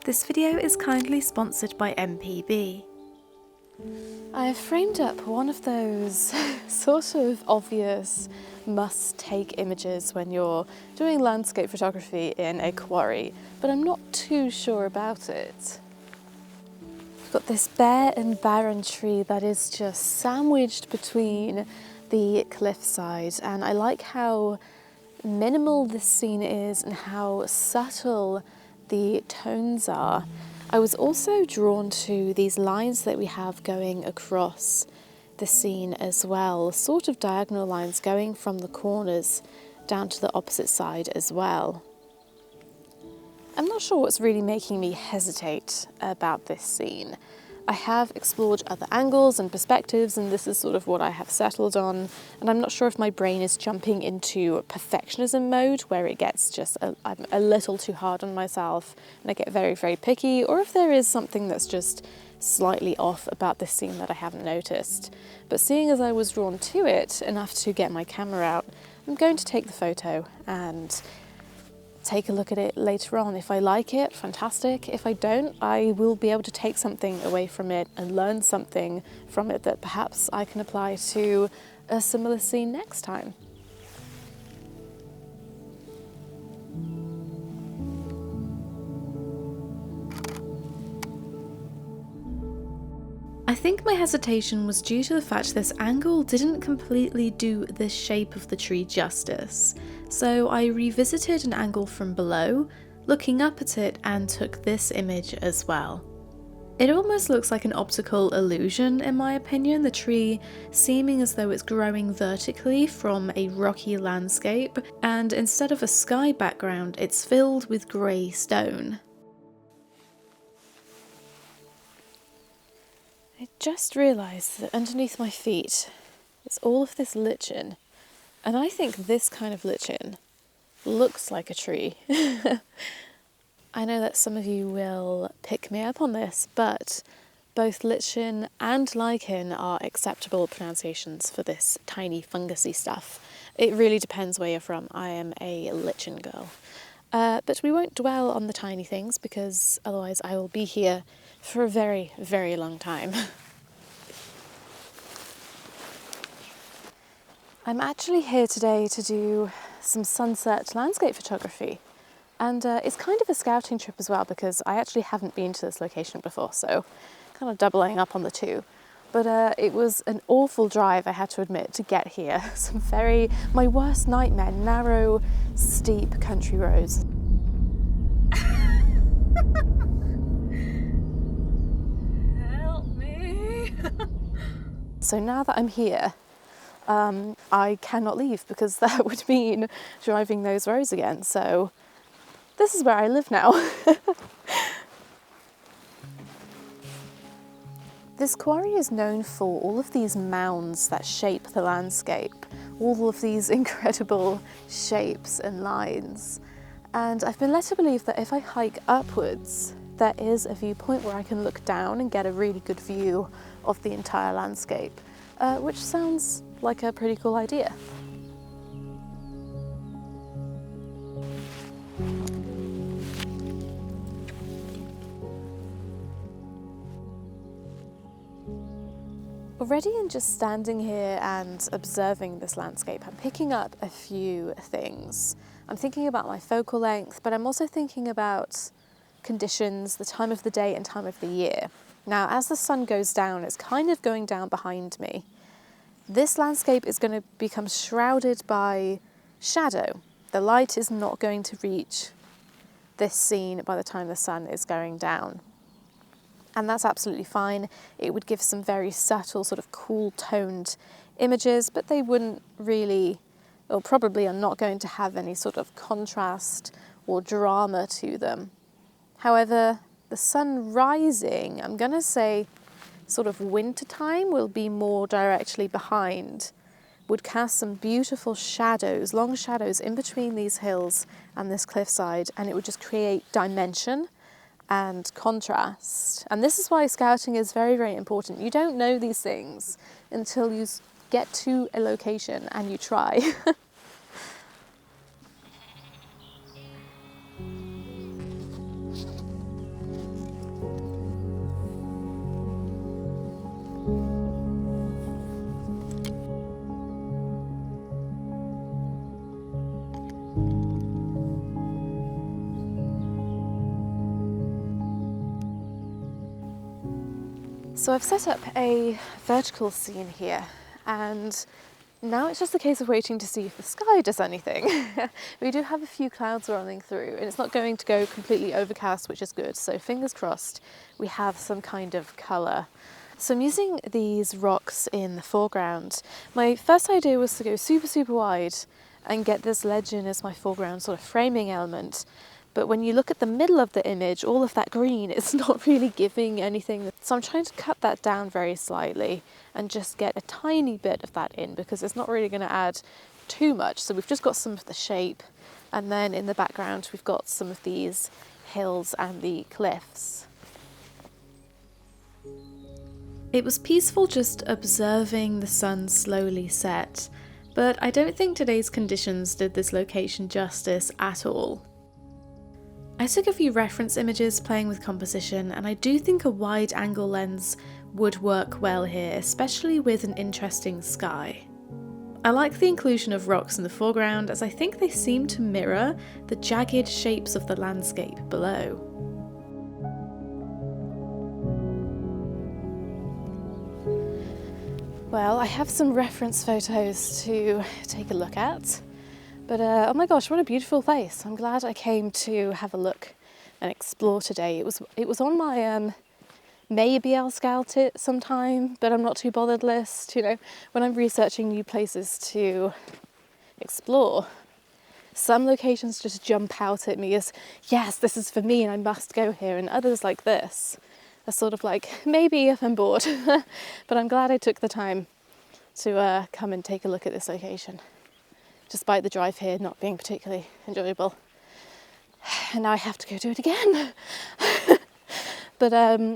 This video is kindly sponsored by MPB. I have framed up one of those sort of obvious must-take images when you're doing landscape photography in a quarry, but I'm not too sure about it. We've got this bare and barren tree that is just sandwiched between the cliffside, and I like how minimal this scene is and how subtle the tones are. I was also drawn to these lines that we have going across the scene as well, sort of diagonal lines going from the corners down to the opposite side as well. I'm not sure what's really making me hesitate about this scene. I have explored other angles and perspectives, and this is sort of what I have settled on, and I'm not sure if my brain is jumping into perfectionism mode where it gets just I'm a little too hard on myself and I get very, very picky, or if there is something that's just slightly off about this scene that I haven't noticed. But seeing as I was drawn to it enough to get my camera out, I'm going to take the photo and take a look at it later on. If I like it, fantastic. If I don't, I will be able to take something away from it and learn something from it that perhaps I can apply to a similar scene next time. I think my hesitation was due to the fact this angle didn't completely do the shape of the tree justice. So I revisited an angle from below, looking up at it, and took this image as well. It almost looks like an optical illusion in my opinion, the tree seeming as though it's growing vertically from a rocky landscape, and instead of a sky background, it's filled with grey stone. I just realised that underneath my feet is all of this lichen, and I think this kind of lichen looks like a tree. I know that some of you will pick me up on this, but both lichen and lichen are acceptable pronunciations for this tiny fungusy stuff. It really depends where you're from. I am a lichen girl. But we won't dwell on the tiny things because otherwise I will be here for a very, very long time. I'm actually here today to do some sunset landscape photography, and it's kind of a scouting trip as well because I actually haven't been to this location before, so kind of doubling up on the two. But it was an awful drive, I had to admit, to get here. My worst nightmare, narrow, steep country roads. Help me! So now that I'm here, I cannot leave because that would mean driving those roads again. So this is where I live now. This quarry is known for all of these mounds that shape the landscape, all of these incredible shapes and lines. And I've been led to believe that if I hike upwards, there is a viewpoint where I can look down and get a really good view of the entire landscape, which sounds like a pretty cool idea. Already in just standing here and observing this landscape, I'm picking up a few things. I'm thinking about my focal length, but I'm also thinking about conditions, the time of the day and time of the year. Now, as the sun goes down, it's kind of going down behind me. This landscape is going to become shrouded by shadow. The light is not going to reach this scene by the time the sun is going down. And that's absolutely fine. It would give some very subtle, sort of cool toned images, but they wouldn't really, or probably are not going to have any sort of contrast or drama to them. However, the sun rising, I'm going to say sort of winter time, will be more directly behind, would cast some beautiful shadows, long shadows in between these hills and this cliffside, and it would just create dimension and contrast. And this is why scouting is very, very important. You don't know these things until you get to a location and you try. So I've set up a vertical scene here, and now it's just a case of waiting to see if the sky does anything. We do have a few clouds rolling through, and it's not going to go completely overcast, which is good. So fingers crossed we have some kind of colour. So I'm using these rocks in the foreground. My first idea was to go super, super wide and get this ledge in as my foreground sort of framing element. But when you look at the middle of the image, all of that green is not really giving anything. So I'm trying to cut that down very slightly and just get a tiny bit of that in, because it's not really going to add too much. So we've just got some of the shape, and then in the background we've got some of these hills and the cliffs. It was peaceful just observing the sun slowly set, but I don't think today's conditions did this location justice at all. I took a few reference images playing with composition, and I do think a wide angle lens would work well here, especially with an interesting sky. I like the inclusion of rocks in the foreground, as I think they seem to mirror the jagged shapes of the landscape below. Well, I have some reference photos to take a look at. But oh my gosh, what a beautiful place. I'm glad I came to have a look and explore today. It was on my maybe I'll scout it sometime, but I'm not too bothered list. You know, when I'm researching new places to explore, some locations just jump out at me as, yes, this is for me and I must go here, and others like this are sort of like, maybe if I'm bored. But I'm glad I took the time to come and take a look at this location, despite the drive here not being particularly enjoyable. And now I have to go do it again. But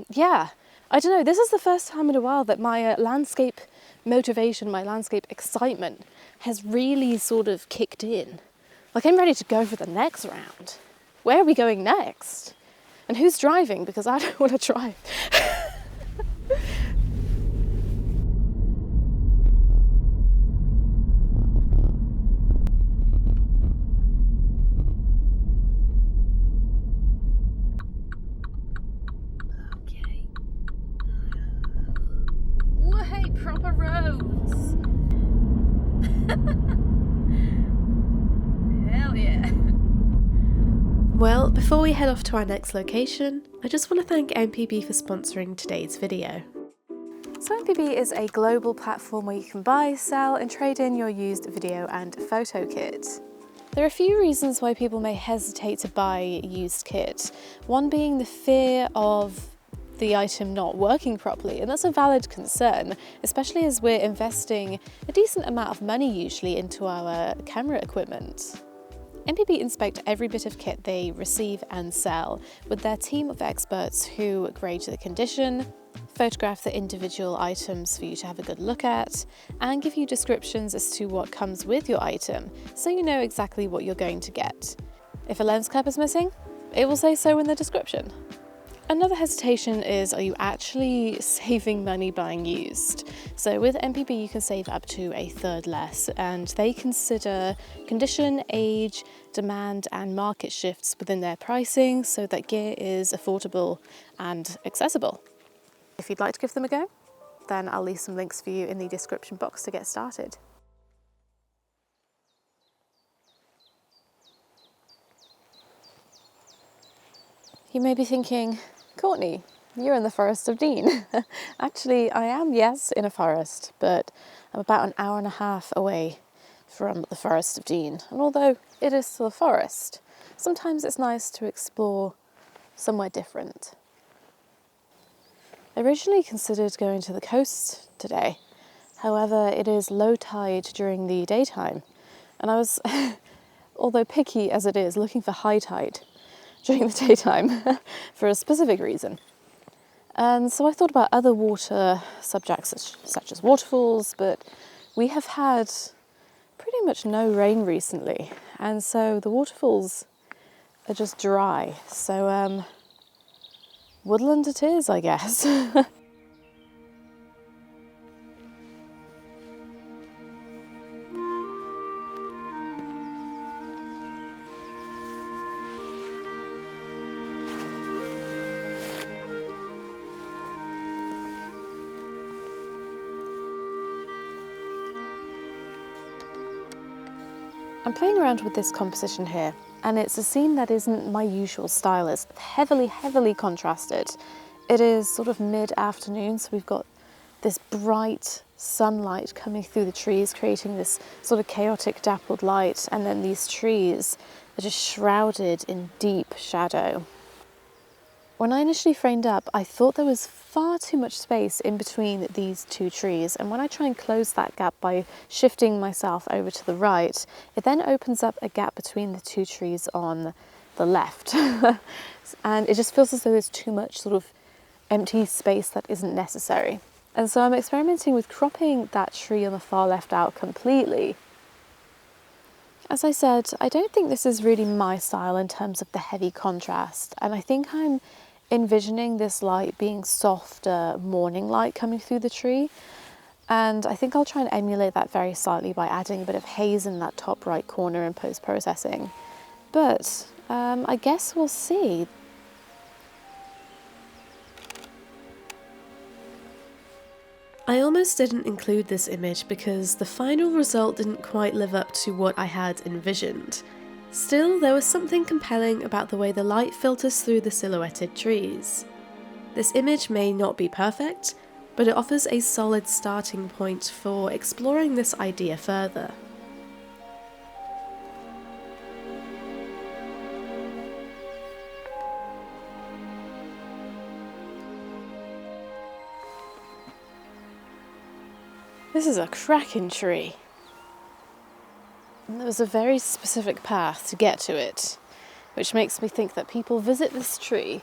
yeah, I don't know, this is the first time in a while that my landscape motivation, my landscape excitement has really sort of kicked in. Like, I'm ready to go for the next round. Where are we going next? And who's driving? Because I don't want to drive. Proper roads. Hell yeah. Well, before we head off to our next location, I just want to thank MPB for sponsoring today's video. So MPB is a global platform where you can buy, sell and trade in your used video and photo kit. There are a few reasons why people may hesitate to buy used kit. One being the fear of the item not working properly, and that's a valid concern, especially as we're investing a decent amount of money usually into our camera equipment. MPB inspect every bit of kit they receive and sell with their team of experts who grade the condition, photograph the individual items for you to have a good look at, and give you descriptions as to what comes with your item, so you know exactly what you're going to get. If a lens cap is missing, it will say so in the description. Another hesitation is, are you actually saving money buying used? So with MPB you can save up to a third less, and they consider condition, age, demand and market shifts within their pricing so that gear is affordable and accessible. If you'd like to give them a go, then I'll leave some links for you in the description box to get started. You may be thinking, Courtney, you're in the Forest of Dean. Actually, I am, yes, in a forest, but I'm about an hour and a half away from the Forest of Dean. And although it is still a forest, sometimes it's nice to explore somewhere different. I originally considered going to the coast today. However, it is low tide during the daytime, and I was, although picky as it is, looking for high tide during the daytime for a specific reason. And so I thought about other water subjects such as waterfalls, but we have had pretty much no rain recently, and so the waterfalls are just dry. So woodland it is, I guess. I'm playing around with this composition here, and it's a scene that isn't my usual style. It's heavily, heavily contrasted. It is sort of mid-afternoon, so we've got this bright sunlight coming through the trees, creating this sort of chaotic dappled light, and then these trees are just shrouded in deep shadow. When I initially framed up, I thought there was far too much space in between these two trees, and when I try and close that gap by shifting myself over to the right, it then opens up a gap between the two trees on the left. And it just feels as though there's too much sort of empty space that isn't necessary. And so I'm experimenting with cropping that tree on the far left out completely. As I said, I don't think this is really my style in terms of the heavy contrast, and I think I'm envisioning this light being softer morning light coming through the tree, and I think I'll try and emulate that very slightly by adding a bit of haze in that top right corner in post-processing. But I guess we'll see. I almost didn't include this image because the final result didn't quite live up to what I had envisioned. Still, there was something compelling about the way the light filters through the silhouetted trees. This image may not be perfect, but it offers a solid starting point for exploring this idea further. This is a cracking tree. And there was a very specific path to get to it, which makes me think that people visit this tree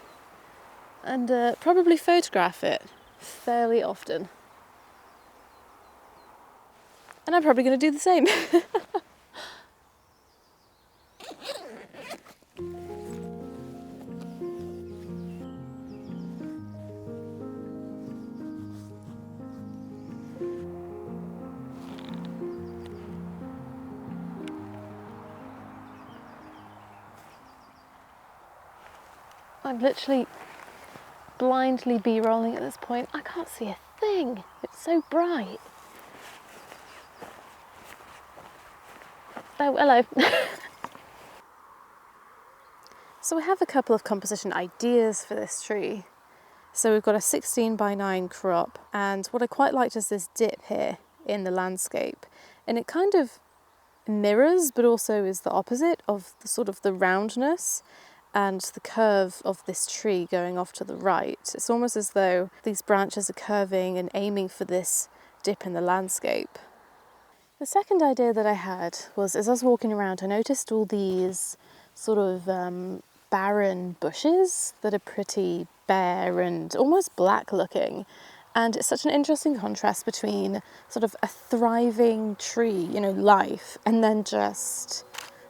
and probably photograph it fairly often. And I'm probably going to do the same. I'm literally blindly B-rolling at this point. I can't see a thing. It's so bright. Oh, hello. So we have a couple of composition ideas for this tree. So we've got a 16:9 crop, and what I quite liked is this dip here in the landscape. And it kind of mirrors, but also is the opposite of the sort of the roundness and the curve of this tree going off to the right. It's almost as though these branches are curving and aiming for this dip in the landscape. The second idea that I had was, as I was walking around, I noticed all these sort of barren bushes that are pretty bare and almost black looking. And it's such an interesting contrast between sort of a thriving tree, you know, life, and then just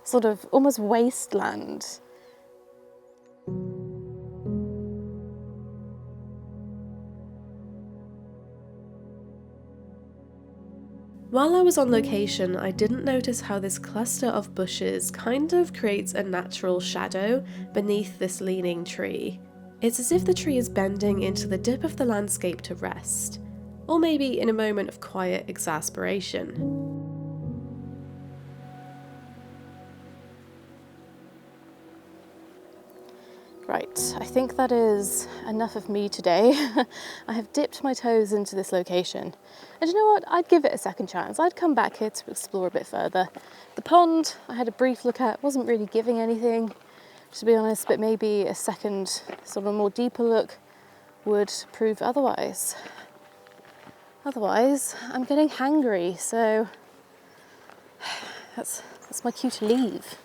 sort of almost wasteland. While I was on location, I didn't notice how this cluster of bushes kind of creates a natural shadow beneath this leaning tree. It's as if the tree is bending into the dip of the landscape to rest, or maybe in a moment of quiet exasperation. Right, I think that is enough of me today. I have dipped my toes into this location. And you know what? I'd give it a second chance. I'd come back here to explore a bit further. The pond I had a brief look at, wasn't really giving anything, to be honest, but maybe a second, sort of more deeper look would prove otherwise. Otherwise, I'm getting hangry, so that's my cue to leave.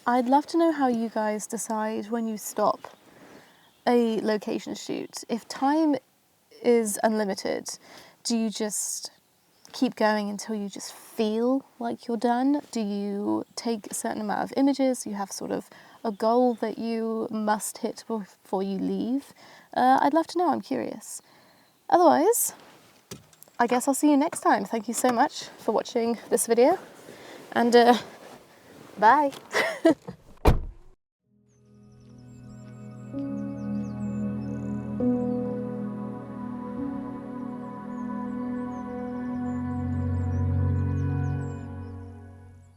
I'd love to know how you guys decide when you stop a location shoot. If time is unlimited, do you just keep going until you just feel like you're done? Do you take a certain amount of images? You have sort of a goal that you must hit before you leave? I'd love to know, I'm curious. Otherwise, I guess I'll see you next time. Thank you so much for watching this video, and bye.